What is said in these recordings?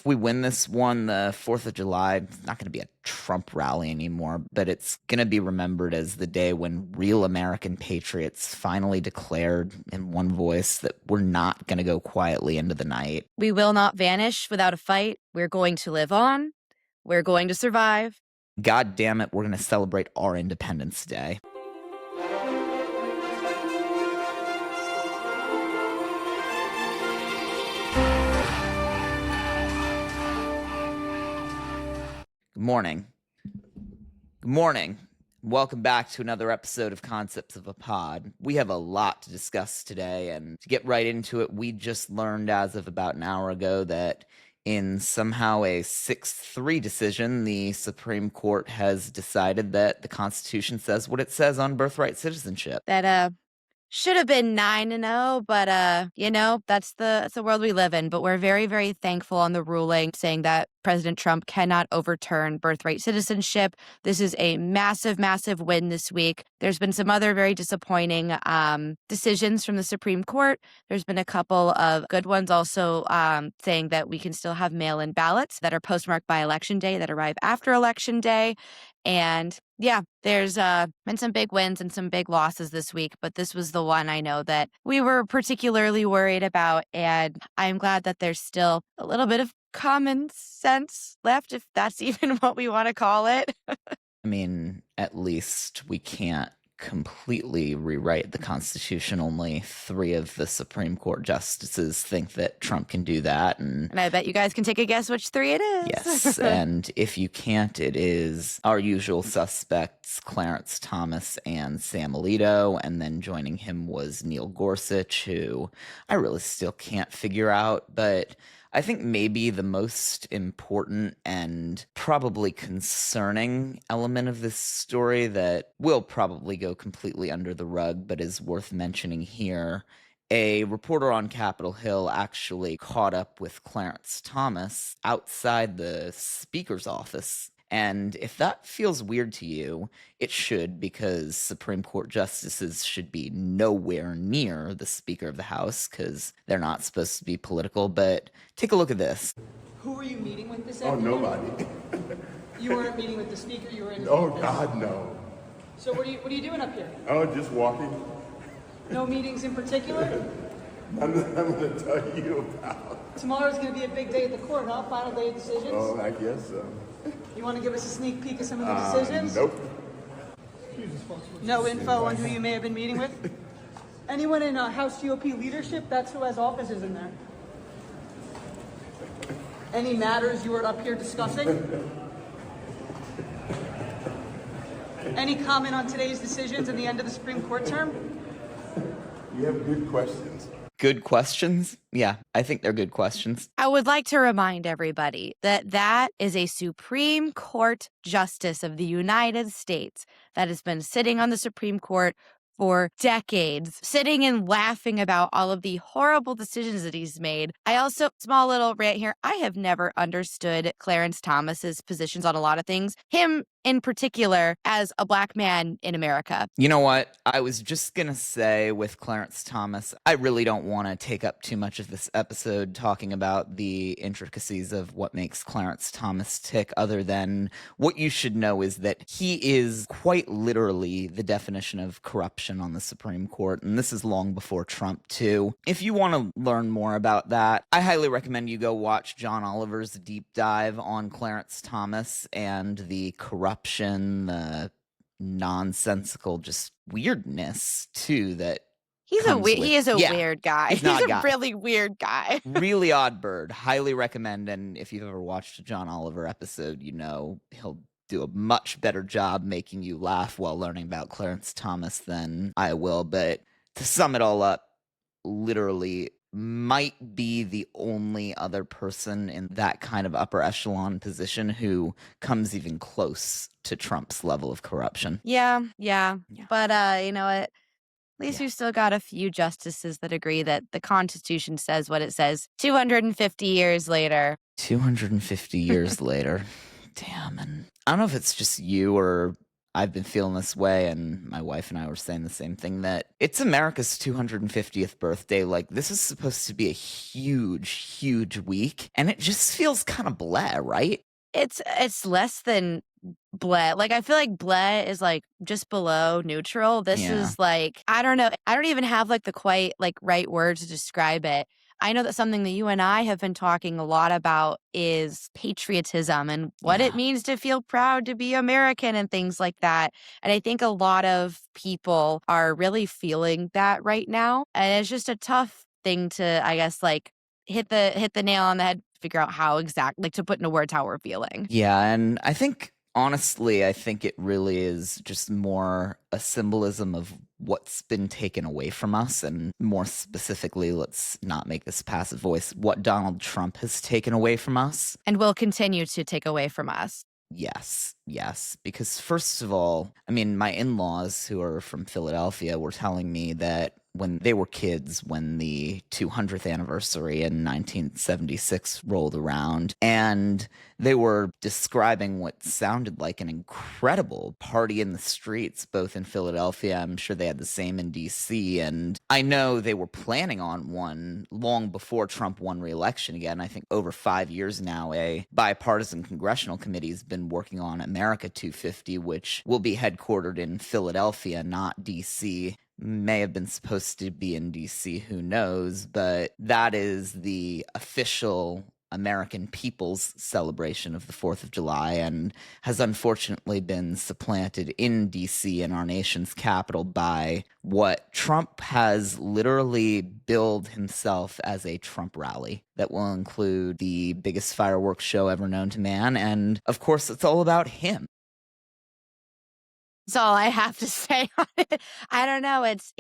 if we win this one, the 4th of July, it's not going to be a Trump rally anymore, but it's going to be remembered as the day when real American patriots finally declared in one voice that we're not going to go quietly into the night. We will not vanish without a fight. We're going to live on. We're going to survive. God damn it, we're going to celebrate our Independence Day. Good morning. Good morning. Welcome back to another episode of Concepts of a Pod. We have a lot to discuss today, and to get right into it, we just learned as of about an hour ago that in somehow a 6-3 decision, the Supreme Court has decided that the Constitution says what it says on birthright citizenship. That should have been 9-0, but that's the world we live in. But we're very, very thankful on the ruling saying that President Trump cannot overturn birthright citizenship. This is a massive, massive win this week. There's been some other very disappointing decisions from the Supreme Court. There's been a couple of good ones also saying that we can still have mail-in ballots that are postmarked by Election Day that arrive after Election Day. And yeah, there's been some big wins and some big losses this week, but this was the one I know that we were particularly worried about. And I'm glad that there's still a little bit of common sense left, if that's even what we want to call it. I mean, at least we can't completely rewrite the Constitution. Only 3 of the Supreme Court justices think that Trump can do that. And I bet you guys can take a guess which 3 it is. Yes, and if you can't, it is our usual suspects, Clarence Thomas and Sam Alito, and then joining him was Neil Gorsuch, who I really still can't figure out, but I think maybe the most important and probably concerning element of this story that will probably go completely under the rug, but is worth mentioning here. A reporter on Capitol Hill actually caught up with Clarence Thomas outside the Speaker's office. And if that feels weird to you, it should, because Supreme Court justices should be nowhere near the Speaker of the House because they're not supposed to be political. But take a look at this. Who were you meeting with this Oh, afternoon? nobody. You weren't meeting with the Speaker, you were in his Oh, office. God, no. So what are you doing up here? Oh, just walking. No meetings in particular? None that I'm going to tell you about. Tomorrow's going to be a big day at the court, huh? Final day of decisions? Oh, I guess so. You want to give us a sneak peek of some of the decisions? Nope. No info on who you may have been meeting with? Anyone in House GOP leadership? That's who has offices in there. Any matters you were up here discussing? Any comment on today's decisions and the end of the Supreme Court term? You have good questions. Good questions? Yeah, I think they're good questions. I would like to remind everybody that that is a Supreme Court justice of the United States that has been sitting on the Supreme Court for decades, sitting and laughing about all of the horrible decisions that he's made. I also, small little rant here, I have never understood Clarence Thomas's positions on a lot of things. Him in particular as a Black man in America. You know what? I was just going to say with Clarence Thomas, I really don't want to take up too much of this episode talking about the intricacies of what makes Clarence Thomas tick, other than what you should know is that he is quite literally the definition of corruption on the Supreme Court, and this is long before Trump, too. If you want to learn more about that, I highly recommend you go watch John Oliver's deep dive on Clarence Thomas and the corruption, the nonsensical just weirdness too that he is a weird guy. He's a really weird guy. Really odd bird. Highly recommend. And if you've ever watched a John Oliver episode, you know he'll do a much better job making you laugh while learning about Clarence Thomas than I will. But to sum it all up, literally might be the only other person in that kind of upper echelon position who comes even close to Trump's level of corruption. Yeah. But you know what? At least we've still got a few justices that agree that the Constitution says what it says 250 years later. 250 years later. Damn. And I don't know if it's just you or I've been feeling this way, and my wife and I were saying the same thing, that it's America's 250th birthday. Like, this is supposed to be a huge, huge week, and it just feels kind of blah, right? It's less than bleh. Like, I feel like bleh is, like, just below neutral. This Yeah. is, like, I don't know. I don't even have, like, the quite, like, right words to describe it. I know that something that you and I have been talking a lot about is patriotism and what it Yeah. means to feel proud to be American and things like that. And I think a lot of people are really feeling that right now. And it's just a tough thing to, I guess, like, hit the nail on the head, figure out how exactly, like, to put into words how we're feeling. Yeah, and I think honestly, I think it really is just more a symbolism of what's been taken away from us, and more specifically, let's not make this passive voice, what Donald Trump has taken away from us. And will continue to take away from us. Yes, yes. Because first of all, I mean, my in-laws who are from Philadelphia were telling me that when they were kids, when the 200th anniversary in 1976 rolled around, and they were describing what sounded like an incredible party in the streets, both in Philadelphia. I'm sure they had the same in DC. And I know they were planning on one long before Trump won re-election again. I think over 5 years now, a bipartisan congressional committee has been working on America 250, which will be headquartered in Philadelphia, not DC. May have been supposed to be in DC, who knows, but that is the official American people's celebration of the 4th of July, and has unfortunately been supplanted in DC, in our nation's capital, by what Trump has literally billed himself as a Trump rally that will include the biggest fireworks show ever known to man. And of course, it's all about him. That's all I have to say on it. I don't know. It's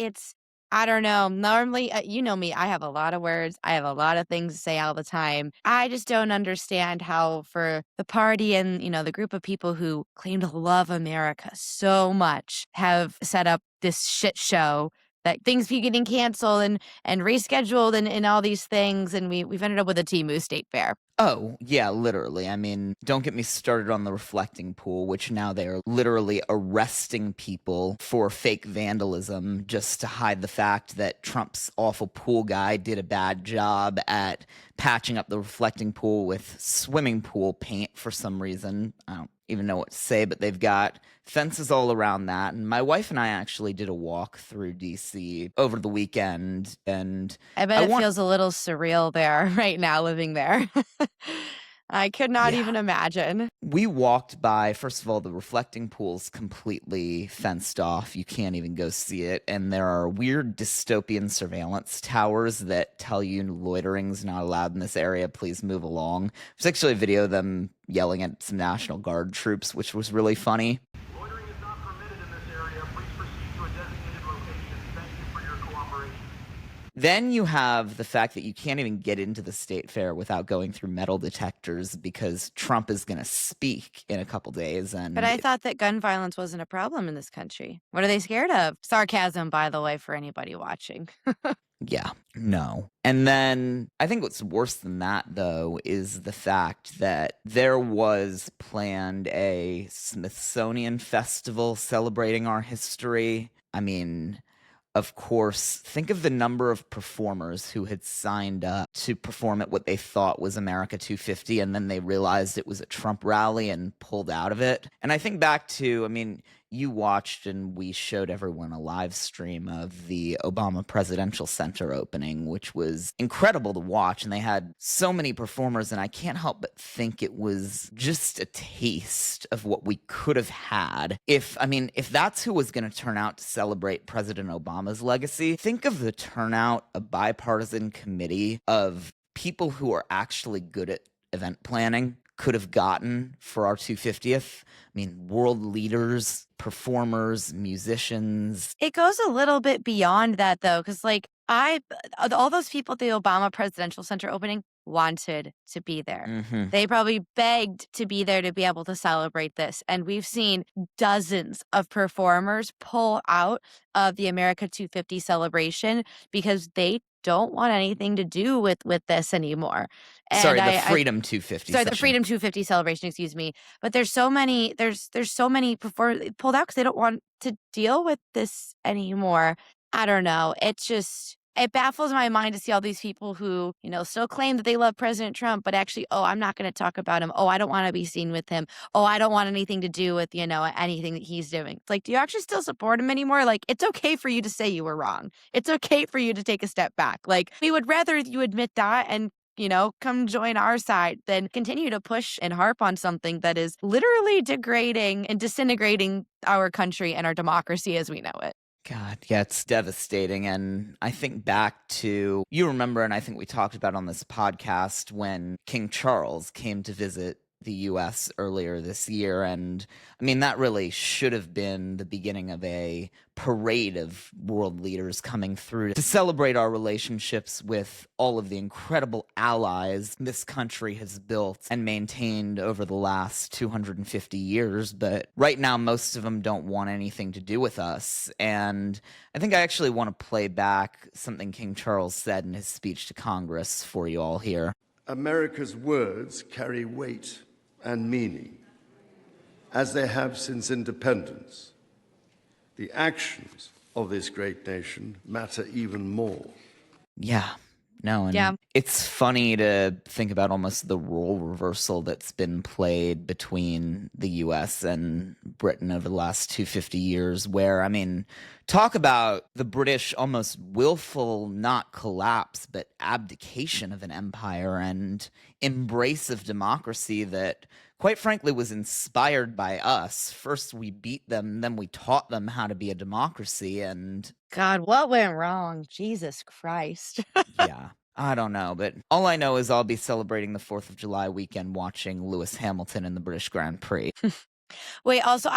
I don't know. Normally, you know me, I have a lot of words. I have a lot of things to say all the time. I just don't understand how for the party and, the group of people who claim to love America so much have set up this shit show that things keep getting canceled and rescheduled and all these things, and we've ended up with a Temu State Fair. Oh, yeah, literally. I mean, don't get me started on the reflecting pool, which now they are literally arresting people for fake vandalism just to hide the fact that Trump's awful pool guy did a bad job at patching up the reflecting pool with swimming pool paint for some reason. I don't even know what to say, but they've got fences all around that. And my wife and I actually did a walk through DC over the weekend, and I bet I it want feels a little surreal there right now living there. I could not yeah. even imagine. We walked by, first of all, the reflecting pool's completely fenced off. You can't even go see it. And there are weird dystopian surveillance towers that tell you loitering's not allowed in this area. Please move along. There's actually a video of them yelling at some National Guard troops, which was really funny. Loitering is not permitted in this area. Please proceed to a designated location. Thank you for your cooperation. Then you have the fact that you can't even get into the state fair without going through metal detectors because Trump is going to speak in a couple days. And But I thought that gun violence wasn't a problem in this country. What are they scared of? Sarcasm, by the way, for anybody watching. yeah, no. And then I think what's worse than that, though, is the fact that there was planned a Smithsonian festival celebrating our history. I mean, of course, think of the number of performers who had signed up to perform at what they thought was America 250, and then they realized it was a Trump rally and pulled out of it. And I think back to, I mean, you watched and we showed everyone a live stream of the Obama Presidential Center opening, which was incredible to watch. And they had so many performers, and I can't help but think it was just a taste of what we could have had if that's who was going to turn out to celebrate President Obama's legacy. Think of the turnout, a bipartisan committee of people who are actually good at event planning could have gotten for our 250th. I mean, world leaders, performers, musicians. It goes a little bit beyond that, though, because, like, all those people at the Obama Presidential Center opening wanted to be there. Mm-hmm. They probably begged to be there to be able to celebrate this. And we've seen dozens of performers pull out of the America 250 celebration because they don't want anything to do with this anymore. Sorry, And the I Freedom 250 sorry, the session. Freedom 250 celebration, excuse me. But there's so many before they pulled out because they don't want to deal with this anymore. I don't know. It baffles my mind to see all these people who, still claim that they love President Trump, but actually, oh, I'm not going to talk about him. Oh, I don't want to be seen with him. Oh, I don't want anything to do with, anything that he's doing. It's like, do you actually still support him anymore? Like, it's okay for you to say you were wrong. It's okay for you to take a step back. Like, we would rather you admit that and come join our side than continue to push and harp on something that is literally degrading and disintegrating our country and our democracy as we know it. God, yeah, it's devastating. And I think back to, you remember, and I think we talked about on this podcast when King Charles came to visit the US earlier this year. And I mean, that really should have been the beginning of a parade of world leaders coming through to celebrate our relationships with all of the incredible allies this country has built and maintained over the last 250 years. But right now, most of them don't want anything to do with us. And I think I actually want to play back something King Charles said in his speech to Congress for you all here. America's words carry weight and meaning, as they have since independence. The actions of this great nation matter even more. Yeah. No, and it's funny to think about almost the role reversal that's been played between the US and Britain over the last 250 years, where, I mean, talk about the British almost willful, not collapse, but abdication of an empire and embrace of democracy that, quite frankly, was inspired by us. First, we beat them, then we taught them how to be a democracy, and God, what went wrong? Jesus Christ. yeah, I don't know, but all I know is I'll be celebrating the 4th of July weekend watching Lewis Hamilton in the British Grand Prix. Wait, also,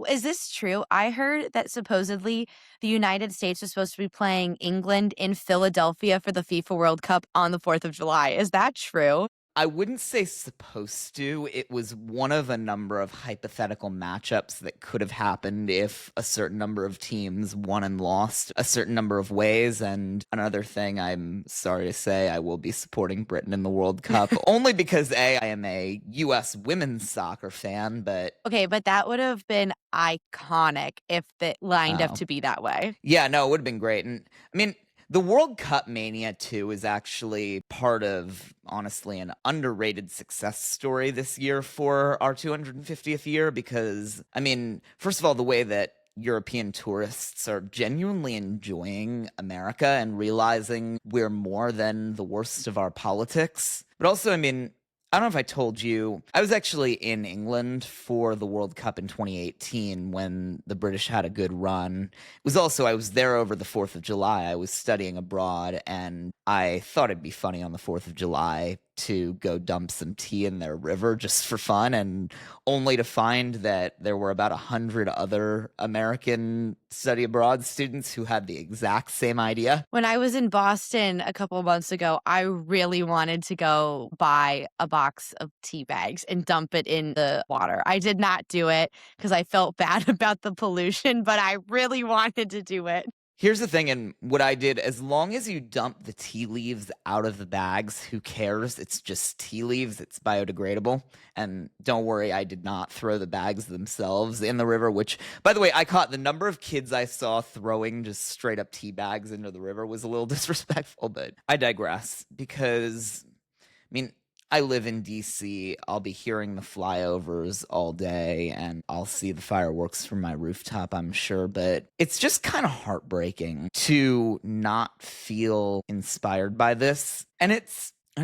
is this true? I heard that supposedly the United States was supposed to be playing England in Philadelphia for the FIFA World Cup on the 4th of July. Is that true? I wouldn't say supposed to. It was one of a number of hypothetical matchups that could have happened if a certain number of teams won and lost a certain number of ways. And another thing, I'm sorry to say, I will be supporting Britain in the World Cup, only because A, I am a U.S. women's soccer fan, but... Okay, but that would have been iconic if it lined up to be that way. Yeah, no, it would have been great. And I mean... the World Cup mania, too, is actually part of, honestly, an underrated success story this year for our 250th year because, I mean, first of all, the way that European tourists are genuinely enjoying America and realizing we're more than the worst of our politics. But also, I mean, I don't know if I told you, I was actually in England for the World Cup in 2018 when the British had a good run. It was also, I was there over the 4th of July. I was studying abroad, and I thought it'd be funny on the 4th of July to go dump some tea in their river just for fun, and only to find that there were about 100 other American study abroad students who had the exact same idea. When I was in Boston a couple of months ago, I really wanted to go buy a box of tea bags and dump it in the water. I did not do it because I felt bad about the pollution, but I really wanted to do it. Here's the thing, and what I did, as long as you dump the tea leaves out of the bags, who cares? It's just tea leaves, it's biodegradable. And don't worry, I did not throw the bags themselves in the river, which, by the way, I caught the number of kids I saw throwing just straight up tea bags into the river was a little disrespectful, but I digress because, I mean, I live in DC. I'll be hearing the flyovers all day and I'll see the fireworks from my rooftop, I'm sure. But it's just kind of heartbreaking to not feel inspired by this. And I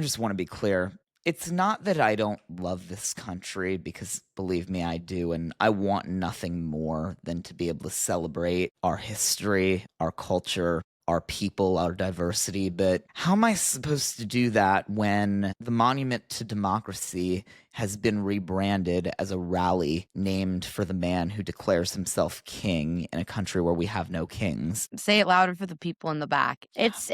just want to be clear. It's not that I don't love this country, because believe me, I do. And I want nothing more than to be able to celebrate our history, our culture, our people, our diversity, but how am I supposed to do that when the Monument to Democracy has been rebranded as a rally named for the man who declares himself king in a country where we have no kings? Say it louder for the people in the back. It's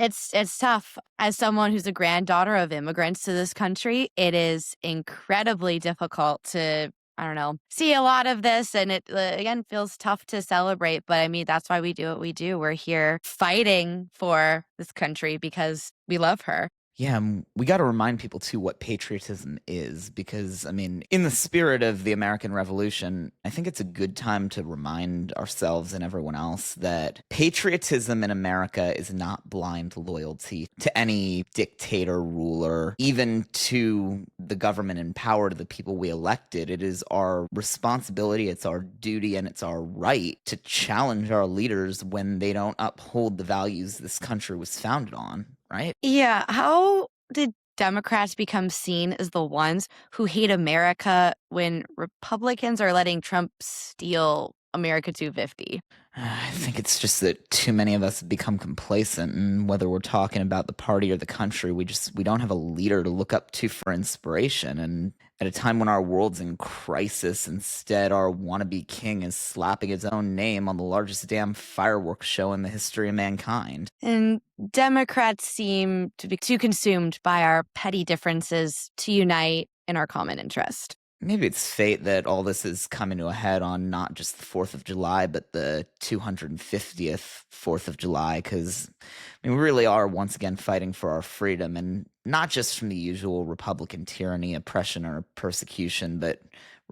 tough. As someone who's a granddaughter of immigrants to this country, it is incredibly difficult to I don't know, see a lot of this, and it again feels tough to celebrate. But I mean, that's why we do what we do. We're here fighting for this country because we love her. Yeah, we got to remind people too what patriotism is, because I mean, in the spirit of the American Revolution, I think it's a good time to remind ourselves and everyone else that patriotism in America is not blind loyalty to any dictator, ruler, even to the government in power, to the people we elected. It is our responsibility, it's our duty, and it's our right to challenge our leaders when they don't uphold the values this country was founded on. Right? Yeah. How did Democrats become seen as the ones who hate America when Republicans are letting Trump steal America 250? I think it's just that too many of us have become complacent, and whether we're talking about the party or the country, we don't have a leader to look up to for inspiration. And at a time when our world's in crisis, instead our wannabe king is slapping his own name on the largest damn fireworks show in the history of mankind. And Democrats seem to be too consumed by our petty differences to unite in our common interest. Maybe it's fate that all this is coming to a head on not just the 4th of July, but the 250th 4th of July, because I mean, we really are once again fighting for our freedom, and not just from the usual Republican tyranny, oppression, or persecution, but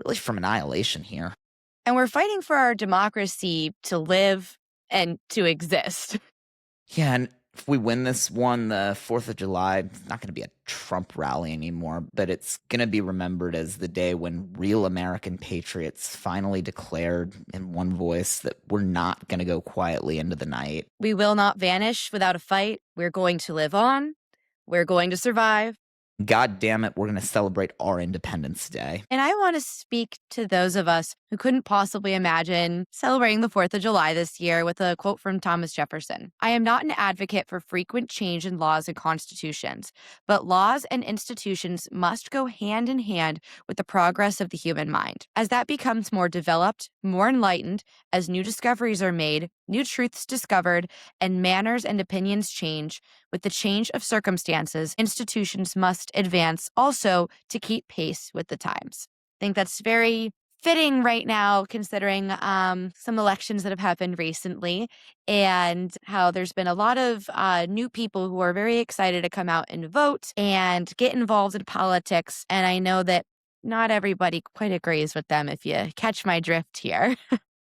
really from annihilation here. And we're fighting for our democracy to live and to exist. Yeah, and if we win this one, the 4th of July, it's not going to be a Trump rally anymore, but it's going to be remembered as the day when real American patriots finally declared in one voice that we're not going to go quietly into the night. We will not vanish without a fight. We're going to live on. We're going to survive. God damn it, we're going to celebrate our Independence Day. And I want to speak to those of us who couldn't possibly imagine celebrating the 4th of July this year with a quote from Thomas Jefferson. I am not an advocate for frequent change in laws and constitutions, but laws and institutions must go hand in hand with the progress of the human mind. As that becomes more developed, more enlightened, as new discoveries are made, new truths discovered, and manners and opinions change, with the change of circumstances, institutions must advance also to keep pace with the times. I think that's very fitting right now, considering some elections that have happened recently and how there's been a lot of new people who are very excited to come out and vote and get involved in politics. And I know that not everybody quite agrees with them, if you catch my drift here.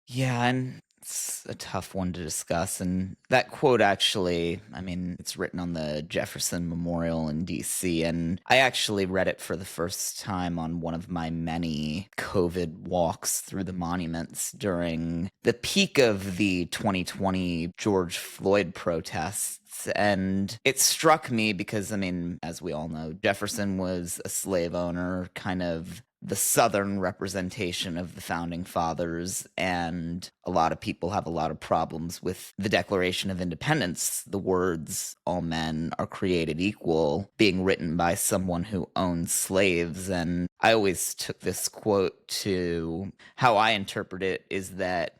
Yeah, and it's a tough one to discuss. And that quote actually, I mean, it's written on the Jefferson Memorial in DC. And I actually read it for the first time on one of my many COVID walks through the monuments during the peak of the 2020 George Floyd protests. And it struck me because, I mean, as we all know, Jefferson was a slave owner, kind of the Southern representation of the founding fathers, and a lot of people have a lot of problems with the Declaration of Independence, the words, all men are created equal, being written by someone who owned slaves. And I always took this quote to how I interpret it is that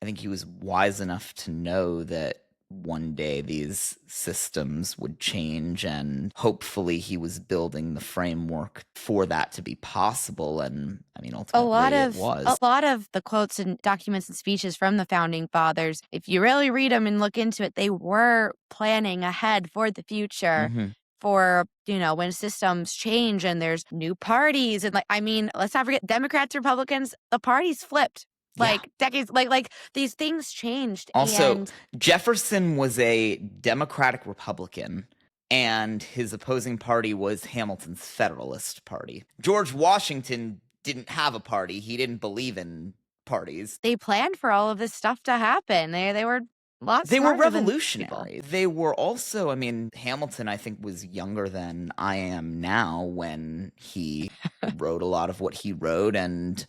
I think he was wise enough to know that one day these systems would change, and hopefully he was building the framework for that to be possible. And I mean, ultimately it was. A lot of the quotes and documents and speeches from the founding fathers, if you really read them and look into it, they were planning ahead for the future. Mm-hmm. For, you know, when systems change and there's new parties. And like, I mean, let's not forget Democrats, Republicans, the parties flipped. Like decades, like these things changed. Also, and Jefferson was a Democratic Republican, and his opposing party was Hamilton's Federalist Party. George Washington didn't have a party. He didn't believe in parties. they planned for all of this stuff to happen. They were lots. They were revolutionary. They were also, I mean, Hamilton, I think, was younger than I am now when he wrote a lot of what he wrote. And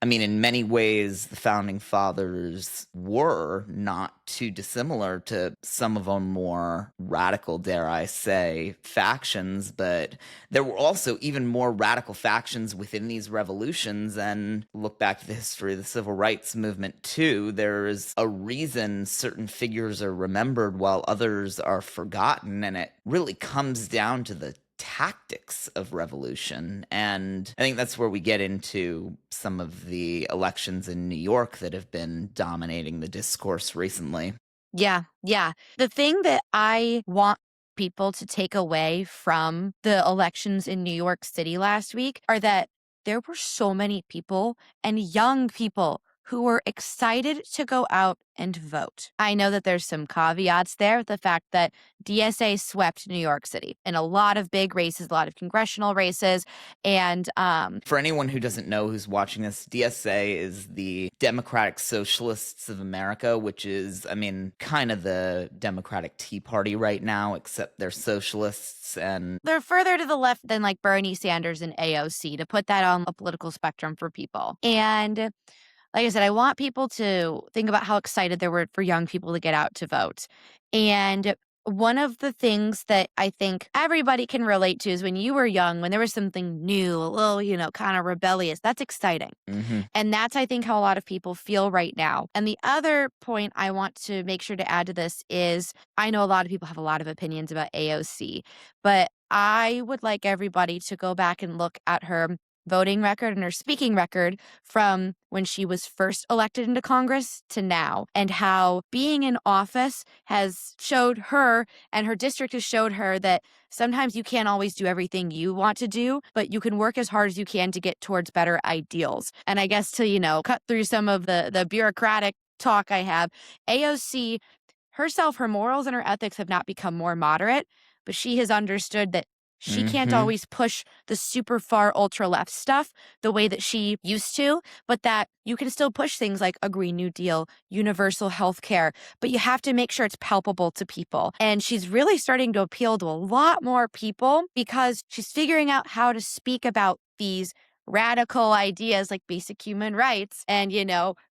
I mean, in many ways, the founding fathers were not too dissimilar to some of our more radical, dare I say, factions. But there were also even more radical factions within these revolutions. And look back to the history of the civil rights movement, too. There is a reason certain figures are remembered while others are forgotten. And it really comes down to the tactics of revolution. And I think that's where we get into some of the elections in New York that have been dominating the discourse recently. Yeah, yeah. The thing that I want people to take away from the elections in New York City last week are that there were so many people and young people who were excited to go out and vote. I know that there's some caveats there with the fact that DSA swept New York City in a lot of big races, a lot of congressional races, and For anyone who doesn't know who's watching this, DSA is the Democratic Socialists of America, which is, I mean, kind of the Democratic Tea Party right now, except they're socialists and they're further to the left than like Bernie Sanders and AOC, to put that on a political spectrum for people. And like I said, I want people to think about how excited they were for young people to get out to vote. And one of the things that I think everybody can relate to is when you were young, when there was something new, a little, kind of rebellious, that's exciting. mhm. And that's, I think, how a lot of people feel right now. And the other point I want to make sure to add to this is I know a lot of people have a lot of opinions about AOC, but I would like everybody to go back and look at her voting record and her speaking record from when she was first elected into Congress to now, and how being in office has showed her, and her district has showed her, that sometimes you can't always do everything you want to do, but you can work as hard as you can to get towards better ideals. And I guess to, cut through some of the bureaucratic talk I have, AOC herself, her morals and her ethics have not become more moderate, but she has understood that she can't Mhm. always push the super far ultra left stuff the way that she used to, but that you can still push things like a Green New Deal, universal health care, but you have to make sure it's palpable to people. And she's really starting to appeal to a lot more people because she's figuring out how to speak about these radical ideas like basic human rights and,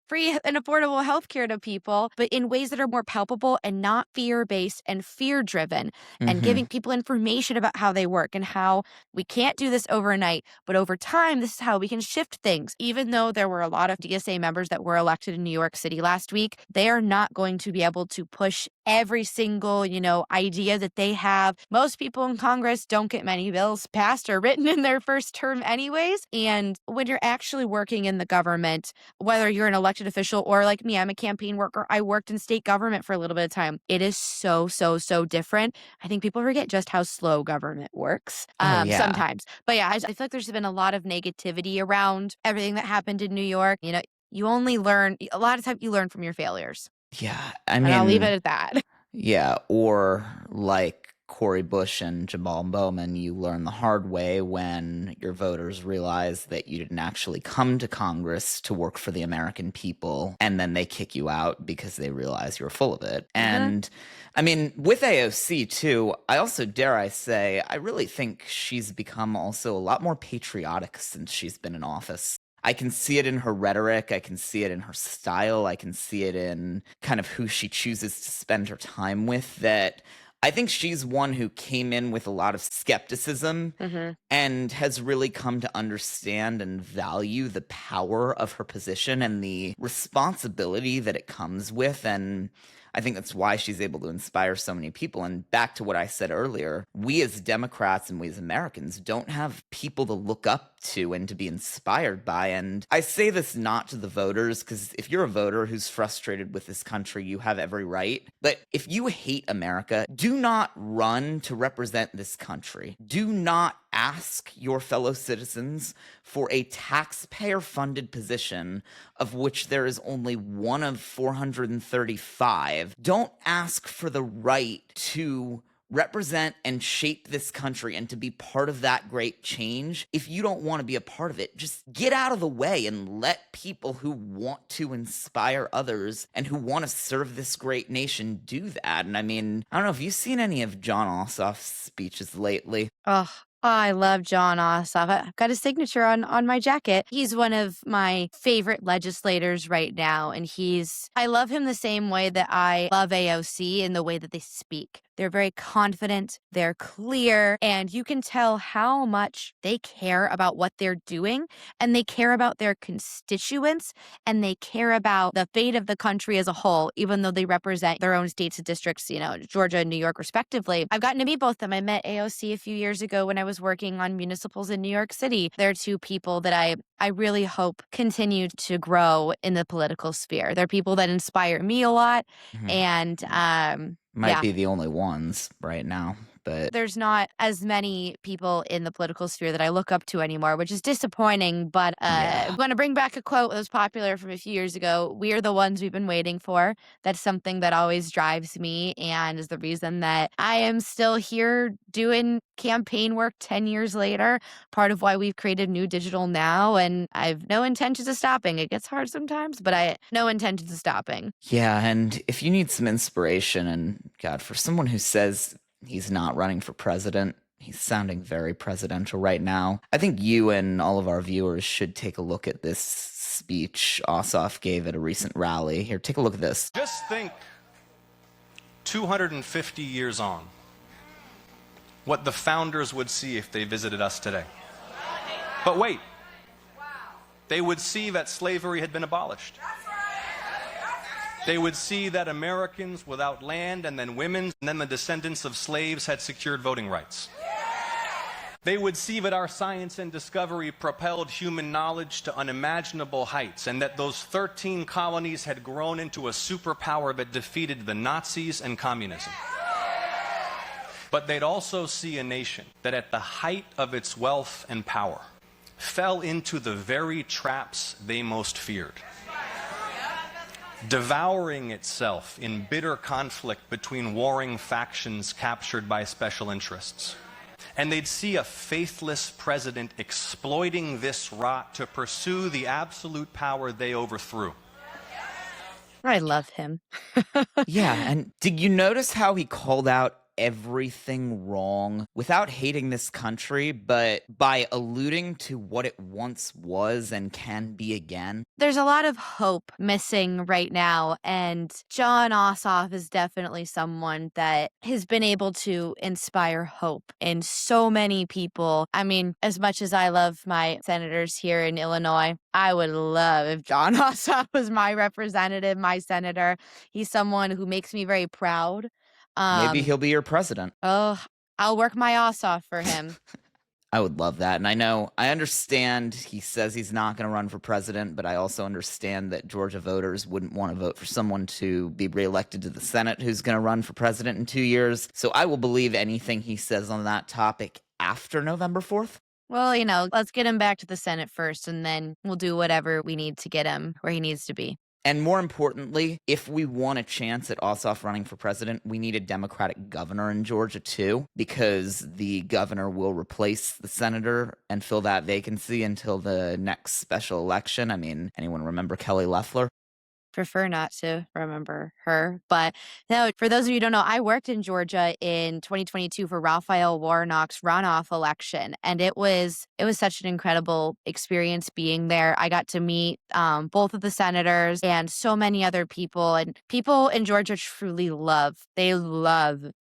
free and affordable healthcare to people, but in ways that are more palpable and not fear-based and fear-driven, and giving Mhm. people information about how they work and how we can't do this overnight, but over time, this is how we can shift things. Even though there were a lot of DSA members that were elected in New York City last week, they are not going to be able to push every single, idea that they have. Most people in Congress don't get many bills passed or written in their first term anyways. And when you're actually working in the government, whether you're an elected official or like me, I'm a campaign worker. I worked in state government for a little bit of time. It is so, so, so different. I think people forget just how slow government works Oh, yeah. sometimes. But yeah, I feel like there's been a lot of negativity around everything that happened in New York. You only learn, a lot of times you learn from your failures. Yeah. I And I'll leave it mean, at that. yeah, or like Cory Bush and Jamal Bowman, you learn the hard way when your voters realize that you didn't actually come to Congress to work for the American people, and then they kick you out because they realize you're full of it. And I mean, with AOC too, I also, dare I say, I really think she's become also a lot more patriotic since she's been in office. I can see it in her rhetoric. I can see it in her style. I can see it in kind of who she chooses to spend her time with. That I think she's one who came in with a lot of skepticism and has really come to understand and value the power of her position and the responsibility that it comes with. And I think that's why she's able to inspire so many people. And back to what I said earlier, we as Democrats and we as Americans don't have people to look up to and to be inspired by. And I say this not to the voters, because if you're a voter who's frustrated with this country, you have every right. But if you hate America, do not run to represent this country. Do not ask your fellow citizens for a taxpayer-funded position of which there is only one of 435. Don't ask for the right to represent and shape this country and to be part of that great change. If you don't want to be a part of it, just get out of the way and let people who want to inspire others and who want to serve this great nation do that. And I mean, I don't know if you've seen any of John Ossoff's speeches lately. Oh, I love John Ossoff. I've got his signature on my jacket. He's one of my favorite legislators right now. And I love him the same way that I love AOC in the way that they speak. They're very confident, they're clear, and you can tell how much they care about what they're doing, and they care about their constituents, and they care about the fate of the country as a whole, even though they represent their own states and districts, Georgia and New York respectively. I've gotten to meet both of them. I met AOC a few years ago when I was working on municipals in New York City. They're two people that I really hope continue to grow in the political sphere. They're people that inspire me a lot. Mhm. And Might be the only ones right now, but there's not as many people in the political sphere that I look up to anymore, which is disappointing. But I'm going to bring back a quote that was popular from a few years ago. We are the ones we've been waiting for. That's something that always drives me and is the reason that I am still here doing campaign work 10 years later. Part of why we've created New Digital now. And I've no intentions of stopping. It gets hard sometimes, but I no intentions of stopping. yeah, and if you need some inspiration, and God, for someone who says he's not running for president, he's sounding very presidential right now. I think you and all of our viewers should take a look at this speech Ossoff gave at a recent rally. Here, take a look at this. Just think 250 years on, what the founders would see if they visited us today. But wait, they would see that slavery had been abolished. They would see that Americans without land, and then women, and then the descendants of slaves had secured voting rights. They would see that our science and discovery propelled human knowledge to unimaginable heights, and that those 13 colonies had grown into a superpower that defeated the Nazis and communism. But they'd also see a nation that at the height of its wealth and power fell into the very traps they most feared, devouring itself in bitter conflict between warring factions captured by special interests. And they'd see a faithless president exploiting this rot to pursue the absolute power they overthrew. I love him. Yeah, and did you notice how he called out everything wrong without hating this country, but by alluding to what it once was and can be again? There's a lot of hope missing right now, and Jon Ossoff is definitely someone that has been able to inspire hope in so many people. I mean, as much as I love my senators here in Illinois, I would love if Jon Ossoff was my representative, my senator. He's someone who makes me very proud. Maybe he'll be your president. Oh, I'll work my ass off for him. I would love that. And I understand he says he's not going to run for president, but I also understand that Georgia voters wouldn't want to vote for someone to be reelected to the Senate who's going to run for president in 2 years. So I will believe anything he says on that topic after November 4th. Well, let's get him back to the Senate first, and then we'll do whatever we need to get him where he needs to be. And more importantly, if we want a chance at Ossoff running for president, we need a Democratic governor in Georgia too, because the governor will replace the senator and fill that vacancy until the next special election. I mean, anyone remember Kelly Loeffler? Prefer not to remember her. But no, for those of you who don't know, I worked in Georgia in 2022 for Raphael Warnock's runoff election. And it was such an incredible experience being there. I got to meet both of the senators and so many other people. And people in Georgia truly love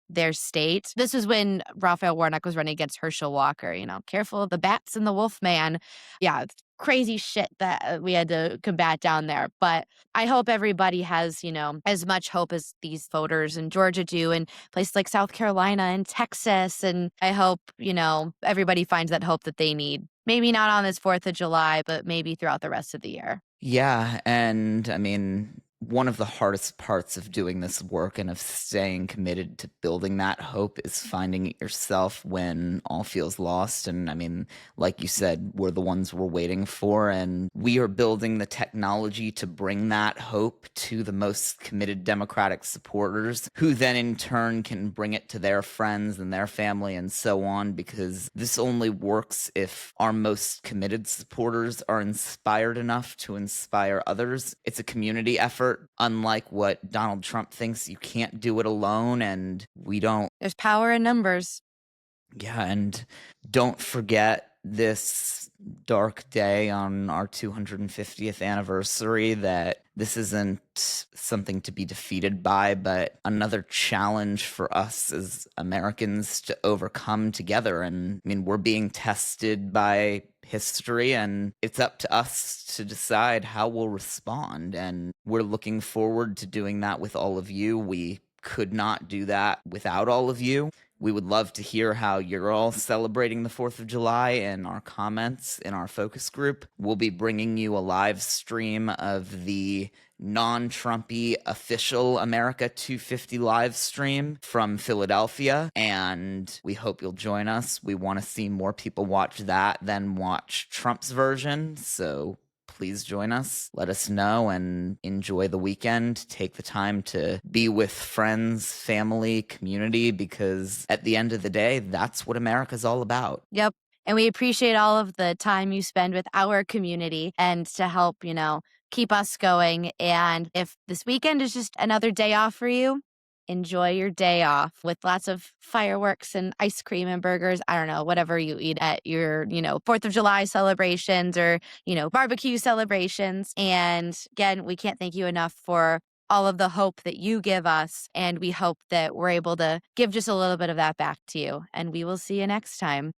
their state. This was when Raphael Warnock was running against Herschel Walker, careful of the bats and the wolf man. Yeah, it's crazy shit that we had to combat down there. But I hope everybody has, as much hope as these voters in Georgia do, and places like South Carolina and Texas. And I hope, everybody finds that hope that they need. Maybe not on this 4th of July, but maybe throughout the rest of the year. Yeah, and I mean, one of the hardest parts of doing this work and of staying committed to building that hope is finding it yourself when all feels lost. And I mean, like you said, we're the ones we're waiting for, and we are building the technology to bring that hope to the most committed Democratic supporters, who then in turn can bring it to their friends and their family and so on, because this only works if our most committed supporters are inspired enough to inspire others. It's a community effort. Unlike what Donald Trump thinks, you can't do it alone, and we don't. There's power in numbers. Yeah, and don't forget this dark day on our 250th anniversary that this isn't something to be defeated by, but another challenge for us as Americans to overcome together. And I mean, we're being tested by history, and it's up to us to decide how we'll respond. And we're looking forward to doing that with all of you. We could not do that without all of you. We would love to hear how you're all celebrating the 4th of July in our comments in our focus group. We'll be bringing you a live stream of the non-Trumpy official America 250 live stream from Philadelphia, and we hope you'll join us. We want to see more people watch that than watch Trump's version, so please join us. Let us know and enjoy the weekend. Take the time to be with friends, family, community, because at the end of the day, that's what America's all about. Yep. And we appreciate all of the time you spend with our community and to help, keep us going. And if this weekend is just another day off for you, enjoy your day off with lots of fireworks and ice cream and burgers. I don't know, whatever you eat at your, 4th of July celebrations or, barbecue celebrations. And again, we can't thank you enough for all of the hope that you give us. And we hope that we're able to give just a little bit of that back to you. And we will see you next time.